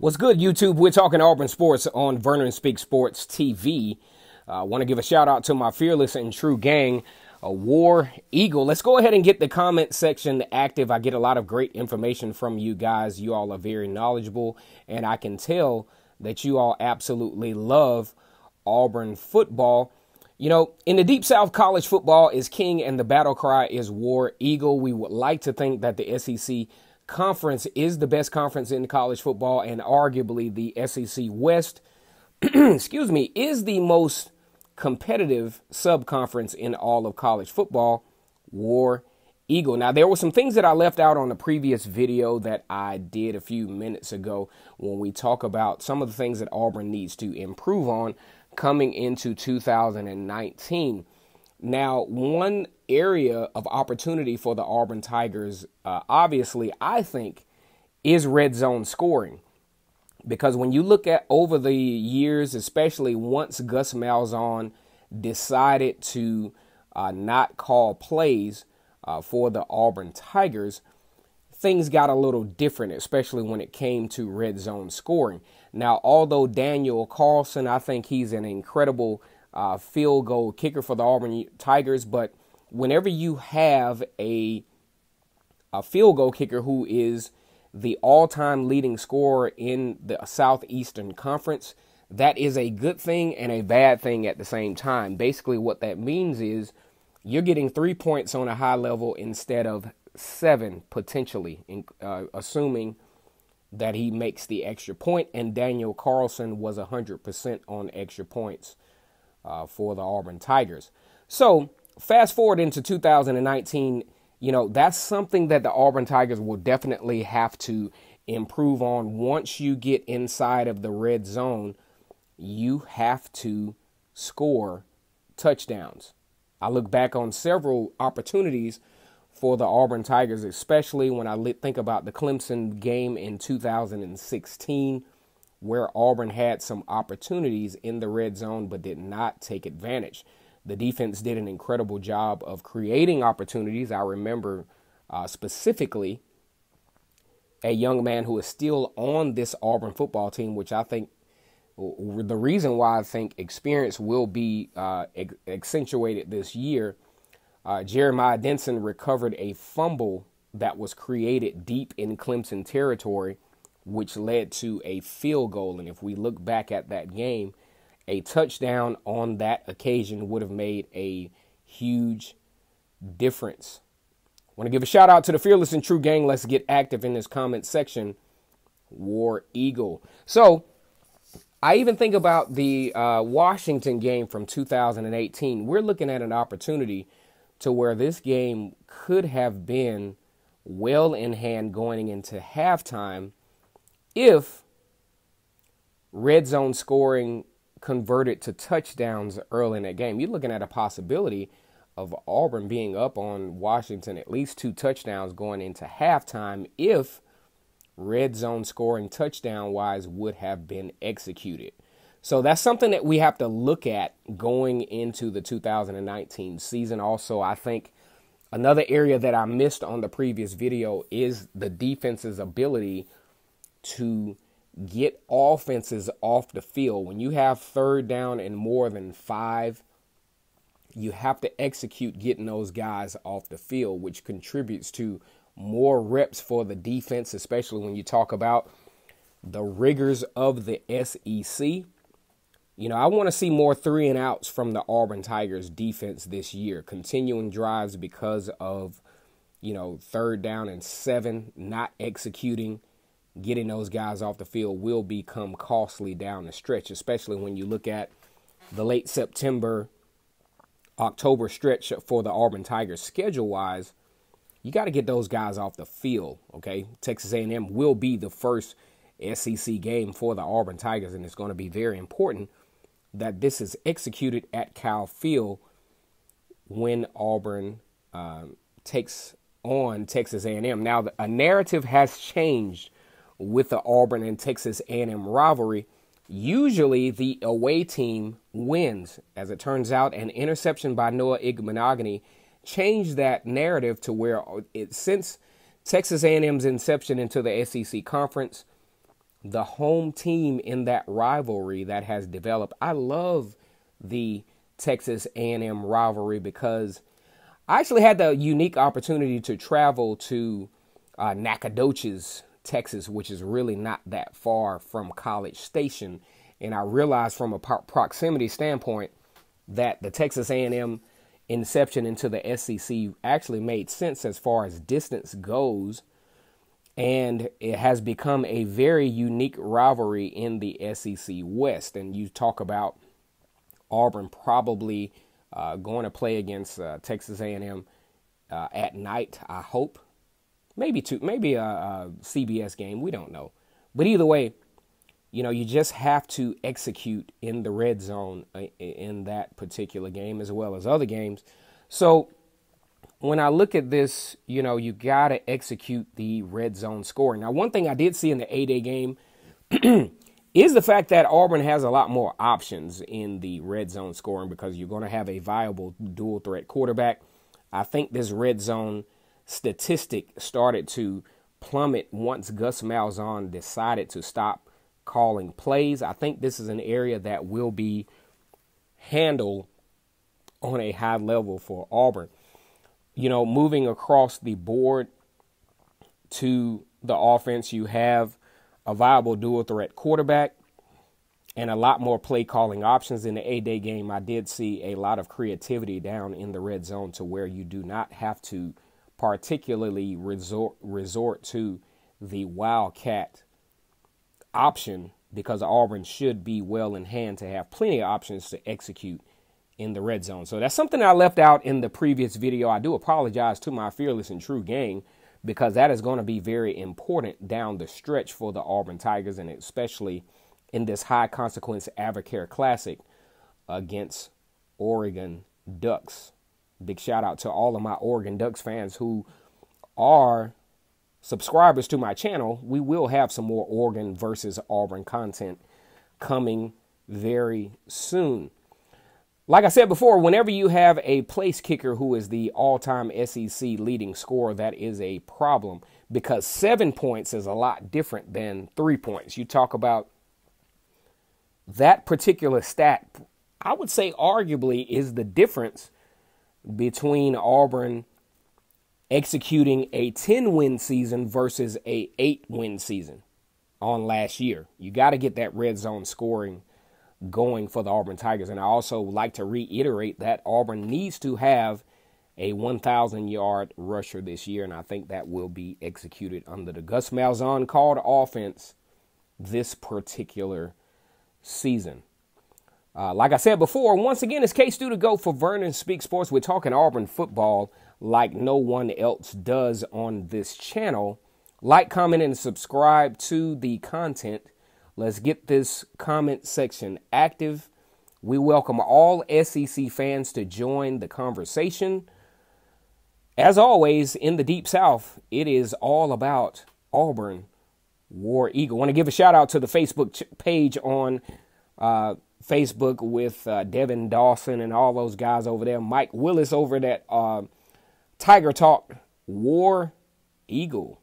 What's good, YouTube? We're talking Auburn sports on Vernon Speak Sports TV. I want to give a shout out to my fearless and true gang, War Eagle. Let's go ahead and get the comment section active. I get a lot of great information from you guys. You all are very knowledgeable, and I can tell that you all absolutely love Auburn football. You know, in the Deep South, college football is king, and the battle cry is War Eagle. We would like to think that the SEC conference is the best conference in college football, and arguably the SEC West, excuse me, is the most competitive subconference in all of college football. War Eagle. Now, there were some things that I left out on the previous video that I did a few minutes ago when we talk about some of the things that Auburn needs to improve on coming into 2019. Now, one area of opportunity for the Auburn Tigers, obviously, I think, is red zone scoring. Because when you look at over the years, especially once Gus Malzahn decided to not call plays for the Auburn Tigers, things got a little different, especially when it came to red zone scoring. Now, although Daniel Carlson, I think he's an incredible field goal kicker for the Auburn Tigers, but whenever you have a field goal kicker who is the all-time leading scorer in the Southeastern Conference, that is a good thing and a bad thing at the same time. Basically, what that means is you're getting 3 points on a high level instead of 7, potentially, assuming that he makes the extra point, and Daniel Carlson was 100% on extra points for the Auburn Tigers. So, fast forward into 2019, you know, that's something that the Auburn Tigers will definitely have to improve on. Once you get inside of the red zone, you have to score touchdowns. I look back on several opportunities for the Auburn Tigers, especially when I think about the Clemson game in 2016, where Auburn had some opportunities in the red zone but did not take advantage. The defense did an incredible job of creating opportunities. I remember specifically a young man who is still on this Auburn football team, which I think the reason why I think experience will be accentuated this year. Jeremiah Denson recovered a fumble that was created deep in Clemson territory, which led to a field goal. And if we look back at that game, a touchdown on that occasion would have made a huge difference. I want to give a shout out to the fearless and true gang. Let's get active in this comment section. War Eagle. So I even think about the Washington game from 2018. We're looking at an opportunity to where this game could have been well in hand going into halftime if red zone scoring converted to touchdowns early in that game. You're looking at a possibility of Auburn being up on Washington at least 2 touchdowns going into halftime if red zone scoring touchdown-wise would have been executed. So that's something that we have to look at going into the 2019 season. Also, I think another area that I missed on the previous video is the defense's ability to get offenses off the field. When you have third down and more than 5, you have to execute getting those guys off the field, which contributes to more reps for the defense, especially when you talk about the rigors of the SEC. You know, I want to see more 3-and-outs from the Auburn Tigers defense this year, continuing drives because of, you know, 3rd down and 7, not executing. Getting those guys off the field will become costly down the stretch, especially when you look at the late September, October stretch for the Auburn Tigers schedule-wise. You got to get those guys off the field, okay? Texas A&M will be the first SEC game for the Auburn Tigers, and it's going to be very important that this is executed at Cal Field when Auburn takes on Texas A&M. Now, a narrative has changed with the Auburn and Texas A&M rivalry. Usually the away team wins. As it turns out, an interception by Noah Igbenogany changed that narrative to where since Texas A&M's inception into the SEC conference, the home team in that rivalry that has developed. I love the Texas A&M rivalry because I actually had the unique opportunity to travel to Nacogdoches, Texas, which is really not that far from College Station. And I realized from a proximity standpoint that the Texas A&M inception into the SEC actually made sense as far as distance goes. And it has become a very unique rivalry in the SEC West. And you talk about Auburn probably going to play against Texas A&M at night, I hope. Maybe a CBS game. We don't know. But either way, you know, you just have to execute in the red zone in that particular game as well as other games. So when I look at this, you know, you got to execute the red zone scoring. Now, one thing I did see in the A-Day game is the fact that Auburn has a lot more options in the red zone scoring because you're going to have a viable dual threat quarterback. I think this red zone statistic started to plummet once Gus Malzahn decided to stop calling plays. I think this is an area that will be handled on a high level for Auburn. You know, moving across the board to the offense, you have a viable dual threat quarterback and a lot more play calling options. In the A-Day game, I did see a lot of creativity down in the red zone to where you do not have to particularly resort to the Wildcat option because Auburn should be well in hand to have plenty of options to execute in the red zone. So that's something I left out in the previous video. I do apologize to my fearless and true gang because that is going to be very important down the stretch for the Auburn Tigers, and especially in this high consequence Advocare Classic against Oregon Ducks. Big shout out to all of my Oregon Ducks fans who are subscribers to my channel. We will have some more Oregon versus Auburn content coming very soon. Like I said before, whenever you have a place kicker who is the all-time SEC leading scorer, that is a problem because 7 points is a lot different than 3 points. You talk about that particular stat, I would say arguably is the difference between Auburn executing a 10-win season versus a 8-win season on last year. You got to get that red zone scoring going for the Auburn Tigers. And I also like to reiterate that Auburn needs to have a 1,000-yard rusher this year, and I think that will be executed under the Gus Malzahn called offense this particular season. Like I said before, once again, it's K-Stu to go for Vernon Speak Sports. We're talking Auburn football like no one else does on this channel. Like, comment, and subscribe to the content. Let's get this comment section active. We welcome all SEC fans to join the conversation. As always, in the Deep South, it is all about Auburn War Eagle. I want to give a shout out to the Facebook page on Facebook with Devin Dawson and all those guys over there. Mike Willis over at Tiger Talk War Eagle.